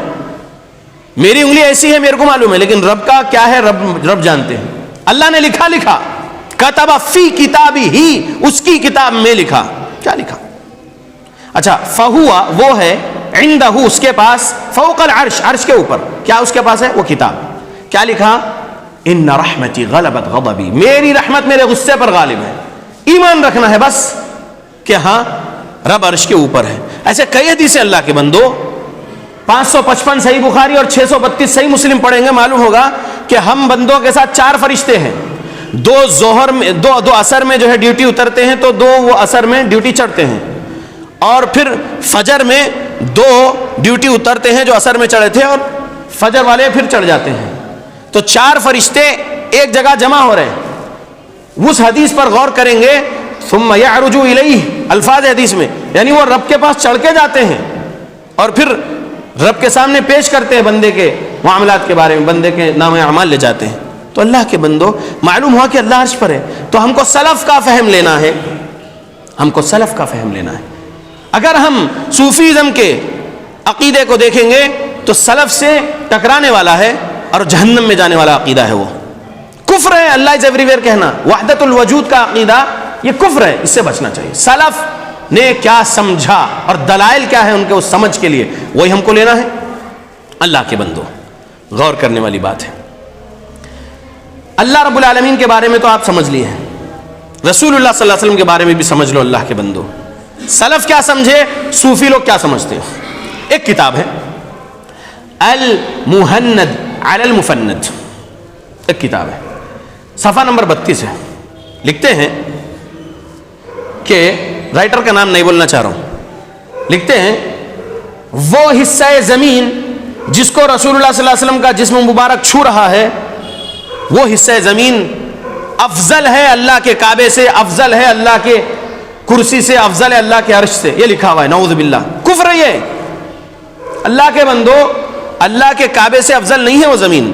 میری انگلی ایسی ہے میرے کو معلوم ہے, لیکن رب کا کیا ہے رب جانتے ہیں. اللہ نے لکھا, کتب فی کتابی ہی، اس کی کتاب میں لکھا. کیا لکھا؟ اچھا، فہوا وہ ہے، عندہ اس کے پاس، فوق العرش عرش کے اوپر، کیا اس کے پاس ہے؟ وہ کتاب. کیا لکھا؟ ان رحمتی غلبت غضبی، میری رحمت میرے غصے پر غالب ہے. ایمان رکھنا ہے بس کہ ہاں رب عرش کے اوپر ہے. ایسے کئی حدیثیں اللہ کے بندو، 555 صحیح بخاری اور 632 صحیح مسلم پڑھیں گے، معلوم ہوگا کہ ہم بندوں کے ساتھ 4 فرشتے ہیں. 2 ظہر میں، 2 عصر میں جو ہے ڈیوٹی اترتے ہیں، تو 2 وہ عصر میں ڈیوٹی چڑھتے ہیں، اور پھر فجر میں 2 ڈیوٹی اترتے ہیں جو عصر میں چڑھے تھے، اور فجر والے پھر چڑھ جاتے ہیں. تو 4 فرشتے ایک جگہ جمع ہو رہے ہیں. اس حدیث پر غور کریں گے، ثم یعرج الیہ، الفاظ حدیث میں، یعنی وہ رب کے پاس چڑھ کے جاتے ہیں اور پھر رب کے سامنے پیش کرتے ہیں بندے کے معاملات کے بارے میں، بندے کے نام اعمال لے جاتے ہیں. تو اللہ کے بندو، معلوم ہوا کہ اللہ عرش پر ہے. تو ہم کو سلف کا فہم لینا ہے، ہم کو سلف کا فہم لینا ہے. اگر ہم صوفیزم کے عقیدے کو دیکھیں گے تو سلف سے ٹکرانے والا ہے اور جہنم میں جانے والا عقیدہ ہے. وہ کفر ہے. اللہ از ایوری ویئر کہنا، وحدت الوجود کا عقیدہ، یہ کفر ہے، اس سے بچنا چاہیے. سلف نے کیا سمجھا اور دلائل کیا ہے ان کے اس سمجھ کے لیے، وہی ہم کو لینا ہے. اللہ کے بندو، غور کرنے والی بات ہے. اللہ رب العالمین کے بارے میں تو آپ سمجھ لیے ہیں، رسول اللہ صلی اللہ علیہ وسلم کے بارے میں بھی سمجھ لو. اللہ کے بندو، سلف کیا سمجھے، صوفی لوگ کیا سمجھتے ہیں. ایک کتاب ہے المہند علی المفند، ایک کتاب ہے، صفحہ نمبر 32 ہے. لکھتے ہیں کہ، رائٹر کا نام نہیں بولنا چاہ رہا ہوں، لکھتے ہیں وہ حصہ زمین جس کو رسول اللہ صلی اللہ علیہ وسلم کا جسم مبارک چھو رہا ہے، وہ حصہ زمین افضل ہے اللہ کے کعبے سے، افضل ہے اللہ کے کرسی سے، افضل ہے اللہ کے عرش سے. یہ لکھا ہوا ہے. نعوذ باللہ، کفر ہے یہ. اللہ کے بندو، اللہ کے کعبے سے افضل نہیں ہے وہ زمین،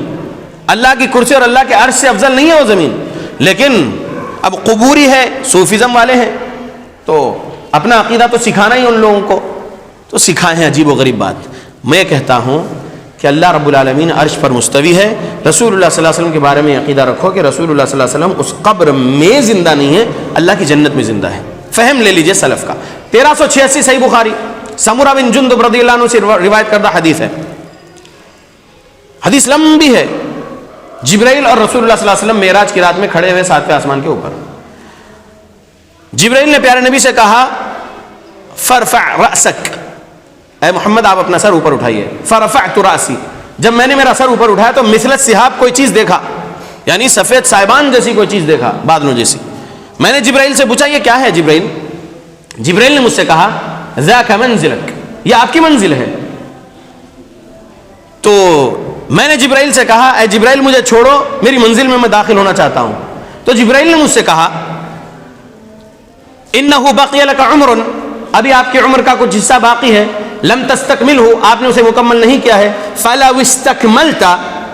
اللہ کی کرسی اور اللہ کے عرش سے افضل نہیں ہے وہ زمین. لیکن اب قبوری ہے، صوفیزم والے ہیں، تو اپنا عقیدہ تو سکھانا ہی ان لوگوں کو، تو سکھائے ہیں. عجیب و غریب بات. میں کہتا ہوں کہ اللہ رب العالمین عرش پر مستوی ہے. رسول اللہ صلی اللہ علیہ وسلم کے بارے میں عقیدہ رکھو کہ رسول اللہ صلی اللہ علیہ وسلم اس قبر میں زندہ نہیں ہے، اللہ کی جنت میں زندہ ہے. فہم لے لیجئے سلف کا. 1386 صحیح بخاری، سمرہ بن جندب رضی اللہ عنہ سے روایت کردہ حدیث ہے. حدیث لمبی ہے. جبرائیل اور رسول اللہ صلی اللہ علیہ وسلم معراج کی رات میں کھڑے ہوئے 7ویں آسمان کے اوپر. جبرائیل نے پیارے نبی سے کہا، فرفع رأسک، اے محمد آپ اپنا سر اوپر اٹھائیے. فرفعت رأسی، جب میں نے میرا سر اوپر اٹھایا تو مثل السحاب، کوئی چیز دیکھا، یعنی سفید صائبان جیسی کوئی چیز دیکھا، بادلوں جیسی. میں نے جبرائیل سے پوچھا یہ کیا ہے جبرائیل؟ جبرائیل نے مجھ سے کہا ذاک منزلک، یہ آپ کی منزل ہے. تو میں نے جبرائیل سے کہا اے جبرائیل مجھے چھوڑو، میری منزل میں داخل ہونا چاہتا ہوں. تو جبرائیل نے مجھ سے کہا انہ بقی لک عمر، ابھی آپ کی عمر کا کچھ حصہ باقی ہے، لم تستکملہ، آپ نے اسے مکمل نہیں کیا ہے. فلو استکملت،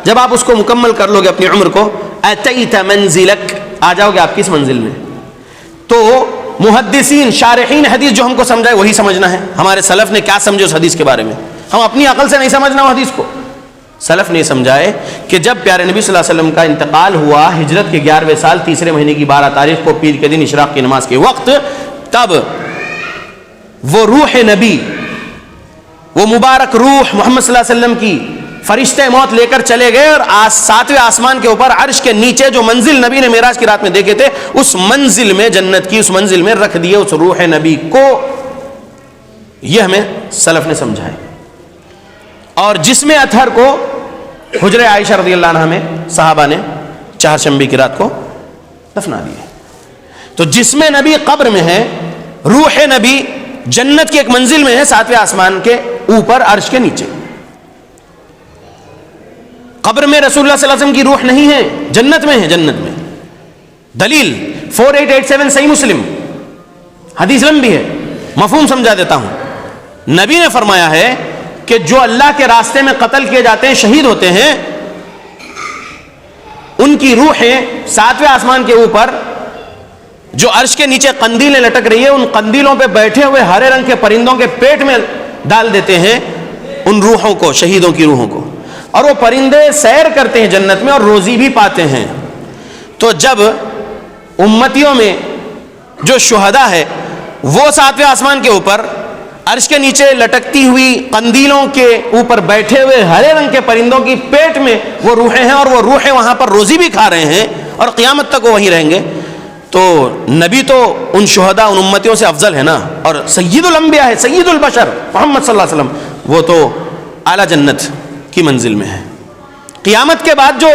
جب آپ اس کو مکمل کر لو گے اپنی عمر کو، اتیت منزلک، آ جاؤ گے آپ کس منزل میں. تو محدثین شارحین حدیث جو ہم کو سمجھائے وہی سمجھنا ہے. ہمارے سلف نے کیا سمجھے اس حدیث کے بارے میں، ہم اپنی عقل سے نہیں سمجھنا وہ حدیث کو. سلف نے سمجھائے کہ جب پیارے نبی صلی اللہ علیہ وسلم کا انتقال ہوا ہجرت کے 11ویں سال 3 مہینے کی 12 تاریخ کو، پیر کے دن اشراق کی نماز کے وقت، تب وہ روح نبی، وہ مبارک روح محمد صلی اللہ علیہ وسلم کی فرشتے موت لے کر چلے گئے اور 7ویں آسمان کے اوپر عرش کے نیچے جو منزل نبی نے معراج کی رات میں دیکھے تھے، اس منزل میں، جنت کی اس منزل میں رکھ دیے اس روح نبی کو. یہ ہمیں سلف نے سمجھائے. اور جسم اطہر کو حجرہ عائشہ رضی اللہ عنہا میں صحابہ نے چہارشنبے کی رات کو دفنا دیے. تو جسم نبی قبر میں ہے، روح نبی جنت کی ایک منزل میں ہے 7ویں آسمان کے اوپر عرش کے نیچے. قبر میں رسول اللہ صلی اللہ علیہ وسلم کی روح نہیں ہے، جنت میں ہے. جنت میں دلیل 4887 صحیح مسلم، حدیث لمبی ہے، مفہوم سمجھا دیتا ہوں. نبی نے فرمایا ہے کہ جو اللہ کے راستے میں قتل کیے جاتے ہیں، شہید ہوتے ہیں، ان کی روحیں 7ویں آسمان کے اوپر جو عرش کے نیچے قندیلیں لٹک رہی ہے، ان قندیلوں پہ بیٹھے ہوئے ہرے رنگ کے پرندوں کے پیٹ میں ڈال دیتے ہیں ان روحوں کو، شہیدوں کی روحوں کو. اور وہ پرندے سیر کرتے ہیں جنت میں اور روزی بھی پاتے ہیں. تو جب امتیوں میں جو شہداء ہے وہ 7ویں آسمان کے اوپر عرش کے نیچے لٹکتی ہوئی قندیلوں کے اوپر بیٹھے ہوئے ہرے رنگ کے پرندوں کی پیٹ میں وہ روحیں ہیں، اور وہ روحیں وہاں پر روزی بھی کھا رہے ہیں اور قیامت تک وہ وہیں رہیں گے. تو نبی تو ان شہداء ان امتیوں سے افضل ہے نا، اور سید الانبیاء ہے، سید البشر محمد صلی اللہ علیہ وسلم، وہ تو اعلیٰ جنت کی منزل میں ہے. قیامت کے بعد جو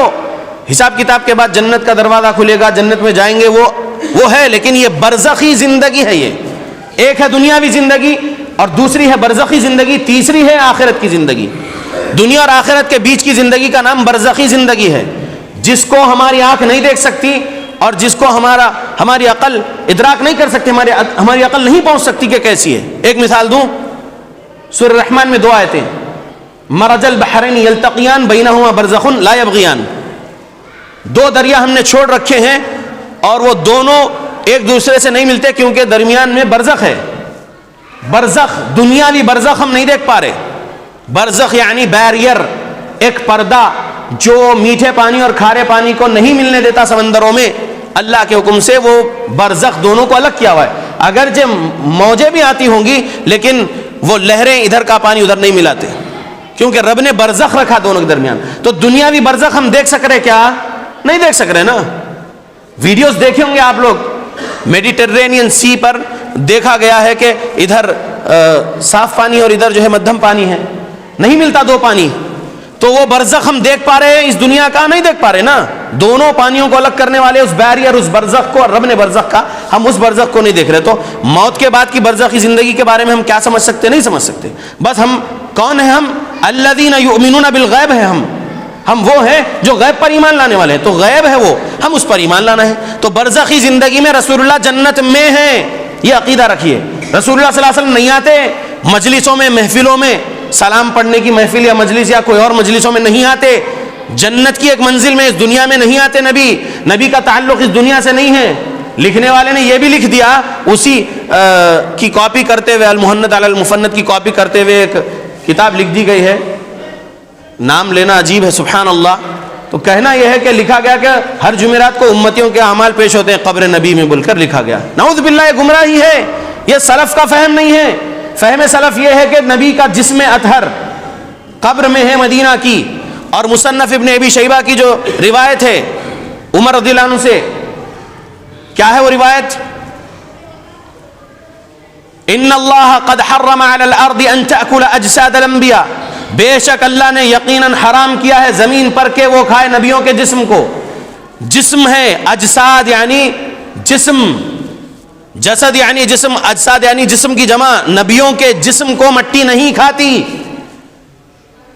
حساب کتاب کے بعد جنت کا دروازہ کھلے گا، جنت میں جائیں گے، وہ ہے. لیکن یہ برزخی زندگی ہے. یہ ایک ہے دنیاوی زندگی اور دوسری ہے برزخی زندگی، تیسری ہے آخرت کی زندگی. دنیا اور آخرت کے بیچ کی زندگی کا نام برزخی زندگی ہے، جس کو ہماری آنکھ نہیں دیکھ سکتی اور جس کو ہماری عقل ادراک نہیں کر سکتی، ہماری عقل نہیں پہنچ سکتی کہ کیسی ہے. ایک مثال دوں، سورہ الرحمن میں 2 آیتیں، مرج البحرین یلتقیان بینہما برزخ لا یبغیان. 2 دریا ہم نے چھوڑ رکھے ہیں اور وہ دونوں ایک دوسرے سے نہیں ملتے کیونکہ درمیان میں برزخ ہے. برزخ، دنیاوی برزخ ہم نہیں دیکھ پا رہے. برزخ یعنی بیریئر، ایک پردہ جو میٹھے پانی اور کھارے پانی کو نہیں ملنے دیتا سمندروں میں. اللہ کے حکم سے وہ برزخ دونوں کو الگ کیا ہوا ہے. اگرچہ موجیں بھی آتی ہوں گی لیکن وہ لہریں ادھر کا پانی ادھر نہیں ملاتے کیونکہ رب نے برزخ رکھا دونوں کے درمیان. تو دنیاوی برزخ ہم دیکھ سک رہے کیا؟ نہیں دیکھ سک رہے نا. ویڈیوز دیکھے ہوں گے آپ لوگ، میڈیٹرینین سی پر دیکھا گیا ہے کہ ادھر صاف پانی اور ادھر جو ہے مدھم پانی ہے، نہیں ملتا 2 پانی. تو وہ برزخ ہم دیکھ پا رہے ہیں، اس دنیا کا نہیں دیکھ پا رہے نا. دونوں پانیوں کو الگ کرنے والے اس بیریئر، اس برزخ کو، اور رب نے برزخ کا، ہم اس برزخ کو نہیں دیکھ رہے. تو موت کے بعد کی برزخی زندگی کے بارے میں ہم کیا سمجھ سکتے؟ نہیں سمجھ سکتے. بس ہم کون ہیں؟ ہم الذین یؤمنون بالغیب ہیں. ہم وہ ہیں جو غیب پر ایمان لانے والے ہیں. تو غیب ہے وہ، ہم اس پر ایمان لانا ہے. تو برزخی زندگی میں رسول اللہ جنت میں ہیں، یہ عقیدہ رکھیے. رسول اللہ صلی اللہ علیہ وسلم نہیں آتے مجلسوں میں، محفلوں میں، سلام پڑھنے کی محفل یا مجلس یا کوئی اور مجلسوں میں نہیں آتے. جنت کی ایک منزل میں، اس دنیا میں نہیں آتے. نبی کا تعلق اس دنیا سے نہیں ہے. لکھنے والے نے یہ بھی لکھ دیا، اسی کی کاپی کرتے ہوئے، المحنت علی المفنت کی کاپی کرتے ہوئے ایک کتاب لکھ دی گئی ہے. نام لینا عجیب ہے، سبحان اللہ. تو کہنا یہ ہے کہ لکھا گیا کہ ہر جمعرات کو امتیوں کے اعمال پیش ہوتے ہیں قبر نبی میں، بول کر لکھا گیا. نعوذ باللہ، یہ گمراہی ہے، یہ سلف کا فہم نہیں ہے. فہم سلف یہ ہے کہ نبی کا جسم اطہر قبر میں ہے مدینہ کی. اور مصنف ابن ابی شیبہ کی جو روایت ہے عمر رضی اللہ عنہ سے، کیا ہے وہ روایت؟ ان اللہ قد حرم علی الارض ان تأکل اجساد الانبیاء، بے شک اللہ نے یقیناً حرام کیا ہے زمین پر کہ وہ کھائے نبیوں کے جسم کو. جسم ہے، اجساد یعنی جسم، جسد یعنی جسم، اجساد یعنی جسم کی جمع. نبیوں کے جسم کو مٹی نہیں کھاتی.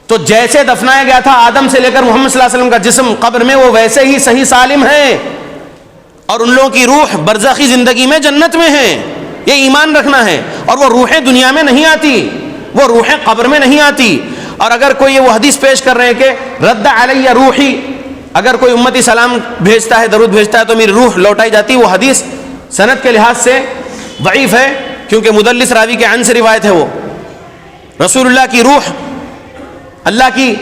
تو جیسے دفنایا گیا تھا آدم سے لے کر محمد صلی اللہ علیہ وسلم کا جسم قبر میں، وہ ویسے ہی صحیح سالم ہے. اور ان لوگوں کی روح برزخی زندگی میں جنت میں ہے. یہ ایمان رکھنا ہے. اور وہ روحیں دنیا میں نہیں آتی، وہ روحیں قبر میں نہیں آتی. اور اگر کوئی وہ حدیث پیش کر رہے ہیں کہ رد علی روحی، اگر کوئی امتی سلام بھیجتا ہے، درود بھیجتا ہے تو میری روح لوٹائی جاتی، وہ حدیث سند کے لحاظ سے ضعیف ہے کیونکہ مدلس راوی کے عن سے روایت ہے. وہ رسول اللہ کی روح اللہ کی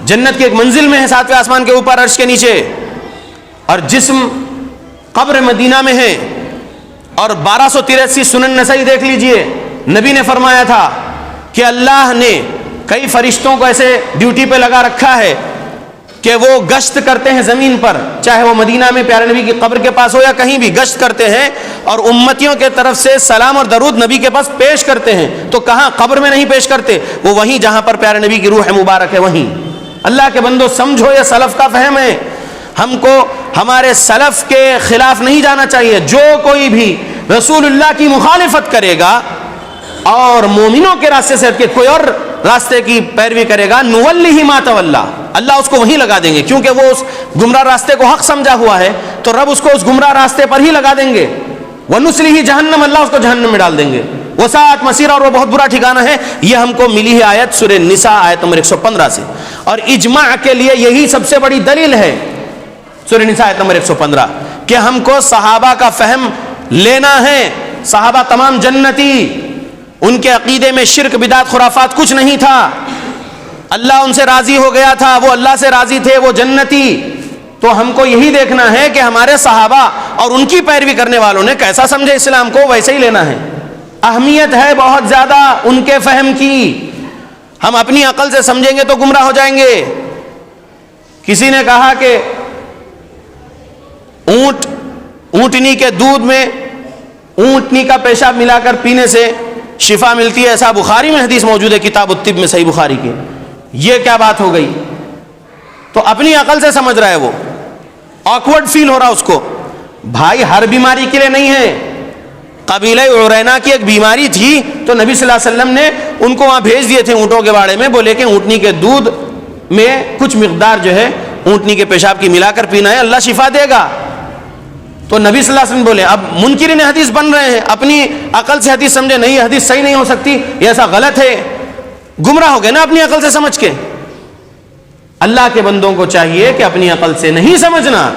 جنت کی ایک منزل میں ہے، 7ویں آسمان کے اوپر عرش کے نیچے، اور جسم قبر مدینہ میں ہے. اور 1283 سنن نسائی دیکھ لیجئے، نبی نے فرمایا تھا کہ اللہ نے کئی فرشتوں کو ایسے ڈیوٹی پہ لگا رکھا ہے کہ وہ گشت کرتے ہیں زمین پر، چاہے وہ مدینہ میں پیارے نبی کی قبر کے پاس ہو یا کہیں بھی، گشت کرتے ہیں اور امتیوں کے طرف سے سلام اور درود نبی کے پاس پیش کرتے ہیں. تو کہاں قبر میں نہیں پیش کرتے، وہ وہیں جہاں پر پیارے نبی کی روح مبارک ہے وہیں. اللہ کے بندو سمجھو، یہ سلف کا فہم ہے. ہم کو ہمارے سلف کے خلاف نہیں جانا چاہیے. جو کوئی بھی رسول اللہ کی مخالفت کرے گا اور مومنوں کے راستے سے ہٹ کے کوئی اور راستے کی پیروی کرے گا، نولیہ ما تولی، اللہ اس کو وہیں لگا دیں گے. کیونکہ وہ اس گمراہ راستے کو حق سمجھا ہوا ہے تو رب اس کو اس گمراہ راستے پر ہی لگا دیں گے. وَنُصْلِهِ جہنم، اللہ اس کو جہنم میں ڈال دیں گے. وَسَاءَتْ مَصِيرًا، اور وہ بہت برا ٹھکانہ ہے. یہ ہم کو ملی ہے آیت سورہ نساء آیت نمبر 115 سے. اور اجماع کے لیے یہی سب سے بڑی دلیل ہے سورہ نساء آیت نمبر 115 کہ ہم کو صحابہ کا فہم لینا ہے. صحابہ تمام جنتی، ان کے عقیدے میں شرک بدعت خرافات کچھ نہیں تھا. اللہ ان سے راضی ہو گیا تھا، وہ اللہ سے راضی تھے، وہ جنتی. تو ہم کو یہی دیکھنا ہے کہ ہمارے صحابہ اور ان کی پیروی کرنے والوں نے کیسا سمجھے اسلام کو، ویسے ہی لینا ہے۔ اہمیت ہے بہت زیادہ ان کے فہم کی، ہم اپنی عقل سے سمجھیں گے تو گمراہ ہو جائیں گے۔ کسی نے کہا کہ اونٹنی کے دودھ میں اونٹنی کا پیشاب ملا کر پینے سے شفا ملتی ہے، ایسا بخاری میں حدیث موجود ہے، کتاب الطب میں، صحیح بخاری کی۔ یہ کیا بات ہو گئی؟ تو اپنی عقل سے سمجھ رہا ہے، وہ آکورڈ فیل ہو رہا اس کو۔ بھائی ہر بیماری کے لیے نہیں ہے۔ قبیلہ عرینا کی ایک بیماری تھی تو نبی صلی اللہ علیہ وسلم نے ان کو وہاں بھیج دیے تھے اونٹوں کے باڑے میں، بولے کہ اونٹنی کے دودھ میں کچھ مقدار جو ہے اونٹنی کے پیشاب کی ملا کر پینا ہے، اللہ شفا دے گا۔ تو نبی صلی اللہ علیہ وسلم بولے، اب منکرین حدیث بن رہے ہیں، اپنی عقل سے حدیث سمجھے، نہیں حدیث صحیح نہیں ہو سکتی، یہ ایسا غلط ہے، گمراہ ہو گئے نا اپنی عقل سے سمجھ کے۔ اللہ کے بندوں کو چاہیے کہ اپنی عقل سے نہیں سمجھنا،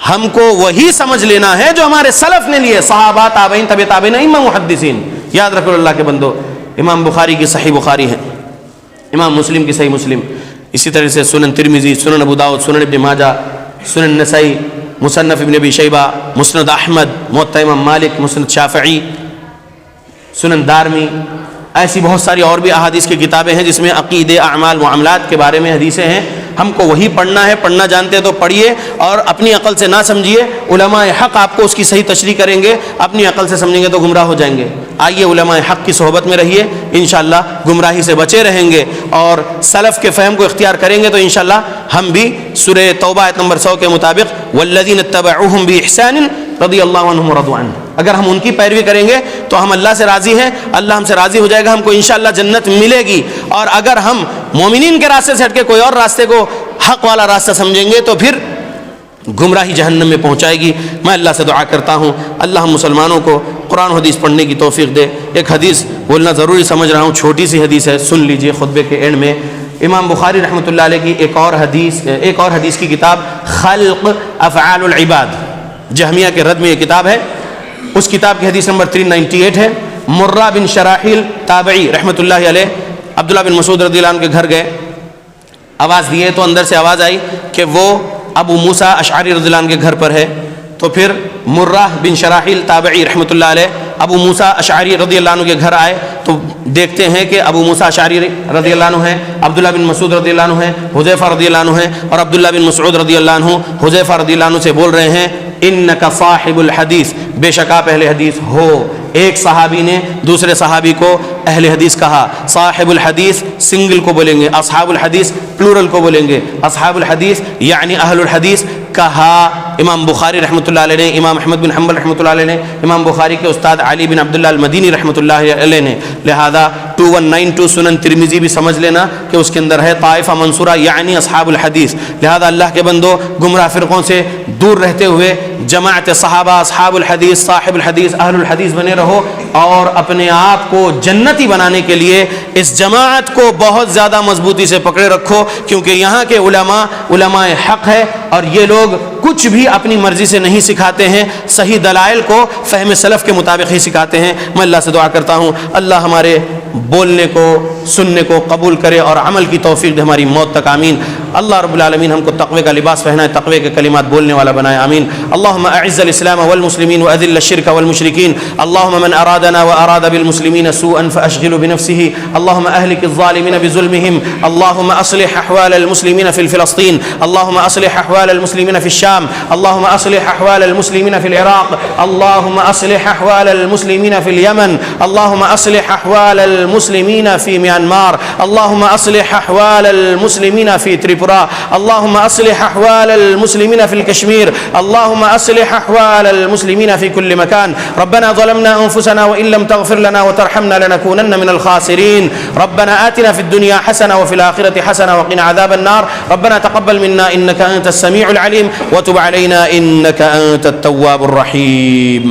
ہم کو وہی سمجھ لینا ہے جو ہمارے سلف نے لیے، صحابہ، تابعین، تبع تابعین، ائمہ، محدثین۔ یاد رکھو اللہ کے بندو، امام بخاری کی صحیح بخاری ہے، امام مسلم کی صحیح مسلم، اسی طرح سے سنن ترمذی، سنن ابو داؤد، سنن ابن ماجہ، سنن نسائی، مصنف ابن ابی شیبہ، مسند احمد، موطأ امام مالک، مسند شافعی، سنن دارمی، ایسی بہت ساری اور بھی احادیث کی کتابیں ہیں جس میں عقیدے، اعمال، معاملات کے بارے میں حدیثیں ہیں۔ ہم کو وہی پڑھنا ہے، پڑھنا جانتے ہیں تو پڑھیے اور اپنی عقل سے نہ سمجھیے۔ علماء حق آپ کو اس کی صحیح تشریح کریں گے، اپنی عقل سے سمجھیں گے تو گمراہ ہو جائیں گے۔ آئیے علماء حق کی صحبت میں رہیے، انشاءاللہ گمراہی سے بچے رہیں گے اور سلف کے فہم کو اختیار کریں گے تو انشاءاللہ ہم بھی سورہ توبہ آیت نمبر 100 کے مطابق والذین اتبعوہم بإحسان رضی اللہ عنہم ورضوا عنہ، اگر ہم ان کی پیروی کریں گے تو ہم اللہ سے راضی ہیں، اللہ ہم سے راضی ہو جائے گا، ہم کو انشاءاللہ جنت ملے گی۔ اور اگر ہم مومنین کے راستے سے ہٹ کے کوئی اور راستے کو حق والا راستہ سمجھیں گے تو پھر گمراہی جہنم میں پہنچائے گی۔ میں اللہ سے دعا کرتا ہوں اللہ ہم مسلمانوں کو قرآن و حدیث پڑھنے کی توفیق دے۔ ایک حدیث بولنا ضروری سمجھ رہا ہوں، چھوٹی سی حدیث ہے، سن لیجئے خطبے کے اینڈ میں۔ امام بخاری رحمۃ اللہ علیہ کی ایک اور حدیث کی کتاب خلق افعال العباد، جہمیہ کے رد میں یہ کتاب ہے، اس کتاب کی حدیث نمبر 398 ہے۔ مرہ بن شراحیل تابعی رحمۃ اللہ علیہ عبداللہ بن مسعود رضی اللہ عنہ کے گھر گئے، آواز دیے تو اندر سے آواز آئی کہ وہ ابو موسیٰ اشعری رضی اللہ عنہ کے گھر پر ہے۔ تو پھر مرہ بن شراحیل تابعی رحمۃ اللہ علیہ ابو موسیٰ اشعری رضی اللہ عنہ کے گھر آئے تو دیکھتے ہیں کہ ابو موسیٰ اشعری رضی اللہ عنہ ہیں، عبداللہ بن مسعود رضی اللہ عنہ ہیں، حذیفہ رضی اللہ عنہ ہیں، اور عبداللہ بن مسعود رضی اللہ عنہ حذیفہ رضی اللہ عنہ سے بول رہے ہیں انک صاحب الحدیث، بے شک آپ اہل حدیث ہو۔ ایک صحابی نے دوسرے صحابی کو اہل حدیث کہا، صاحب الحدیث سنگل کو بولیں گے، اصحاب الحدیث پلورل کو بولیں گے، اصحاب الحدیث یعنی اہل الحدیث کہا۔ امام بخاری رحمۃ اللہ علیہ نے، امام احمد بن حنبل رحمۃ اللہ علیہ نے، امام بخاری کے استاد علی بن عبداللہ المدینی رحمۃ اللہ علیہ نے، لہذا 2192 سنن ترمذی بھی سمجھ لینا کہ اس کے اندر ہے طائفہ منصورہ یعنی اصحاب الحدیث۔ لہذا اللہ کے بندو گمراہ فرقوں سے دور رہتے ہوئے جماعت صحابہ، اصحاب الحدیث، صاحب الحدیث، اہل الحدیث بنے رہو اور اپنے آپ کو جنتی بنانے کے لیے اس جماعت کو بہت زیادہ مضبوطی سے پکڑے رکھو، کیونکہ یہاں کے علماء حق ہے اور یہ لوگ کچھ بھی اپنی مرضی سے نہیں سکھاتے ہیں، صحیح دلائل کو فہم سلف کے مطابق ہی سکھاتے ہیں۔ میں اللہ سے دعا کرتا ہوں اللہ ہمارے بولنے کو، سننے کو قبول کرے اور عمل کی توفیق دے ہماری موت تک، آمین۔ اللہ رب العالمین ہم کو تقوی کا لباس پہنائے، تقوی کے کلمات بولنے والا بنائے، آمین۔ اللهم اعز الاسلام والمسلمین واذل الشرك والمشركين، اللهم من ارادنا واراد بالمسلمين سوءا فاشغله بنفسه، اللهم اهلك الظالمين بظلمهم، اللهم اصلح احوال المسلمين في فلسطين، اللهم اصلح احوال المسلمين في الشام، اللهم اصلح احوال المسلمين في العراق، اللهم اصلح احوال المسلمين في اليمن، اللهم اصلح احوال المسلمين في ميانمار، اللهم اصلح احوال المسلمين في تريبورا، اللهم اصلح احوال المسلمين في الكشمير، اللهم اصلح احوال المسلمين في كل مكان۔ ربنا ظلمنا انفسنا وان لم تغفر لنا وترحمنا لنكونن من الخاسرين۔ ربنا آتنا في الدنيا حسنة وفي الآخرة حسنة وقنا عذاب النار۔ ربنا تقبل منا انك انت السميع العليم وتب علينا انك انت التواب الرحيم۔